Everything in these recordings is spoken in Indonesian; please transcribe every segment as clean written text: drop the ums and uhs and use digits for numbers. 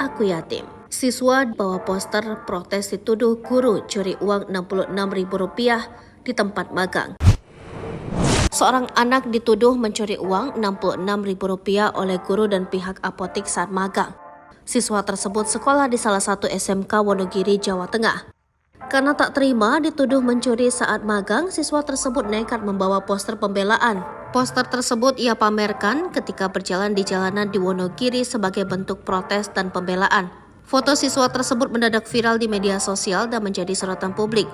Aku Yatim. Siswa bawa poster protes dituduh guru curi uang Rp66.000 di tempat magang. Seorang anak dituduh mencuri uang Rp66.000 oleh guru dan pihak apotik saat magang. Siswa tersebut sekolah di salah satu SMK Wonogiri, Jawa Tengah. Karena tak terima dituduh mencuri saat magang, siswa tersebut nekat membawa poster pembelaan. Poster tersebut ia pamerkan ketika berjalan di jalanan di Wonogiri sebagai bentuk protes dan pembelaan. Foto siswa tersebut mendadak viral di media sosial dan menjadi sorotan publik.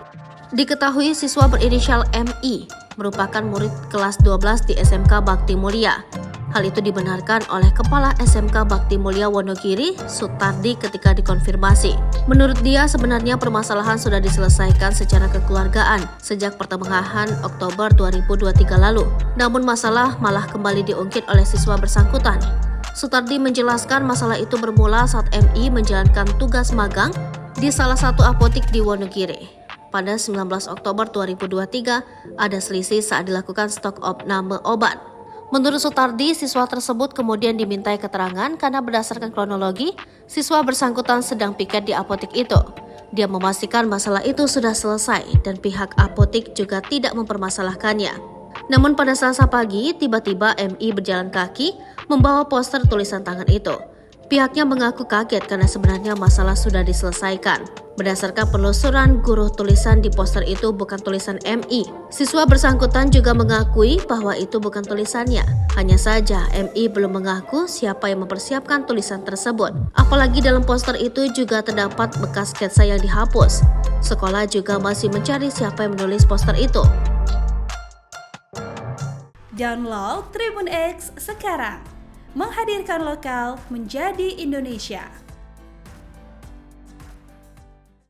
Diketahui siswa berinisial MI merupakan murid kelas 12 di SMK Bakti Mulia. Hal itu dibenarkan oleh Kepala SMK Bakti Mulia Wonogiri, Sutardi, ketika dikonfirmasi. Menurut dia, sebenarnya permasalahan sudah diselesaikan secara kekeluargaan sejak pertengahan Oktober 2023 lalu. Namun masalah malah kembali diungkit oleh siswa bersangkutan. Sutardi menjelaskan masalah itu bermula saat MI menjalankan tugas magang di salah satu apotik di Wonogiri. Pada 19 Oktober 2023, ada selisih saat dilakukan stok opname obat. Menurut Sutardi, siswa tersebut kemudian dimintai keterangan karena berdasarkan kronologi, siswa bersangkutan sedang piket di apotik itu. Dia memastikan masalah itu sudah selesai dan pihak apotik juga tidak mempermasalahkannya. Namun pada Selasa pagi, tiba-tiba MI berjalan kaki membawa poster tulisan tangan itu. Pihaknya mengaku kaget karena sebenarnya masalah sudah diselesaikan. Berdasarkan penelusuran, guru tulisan di poster itu bukan tulisan MI. Siswa bersangkutan juga mengakui bahwa itu bukan tulisannya. Hanya saja MI belum mengaku siapa yang mempersiapkan tulisan tersebut. Apalagi dalam poster itu juga terdapat bekas sketsa yang dihapus. Sekolah juga masih mencari siapa yang menulis poster itu. Download Tribun X sekarang, menghadirkan lokal menjadi Indonesia.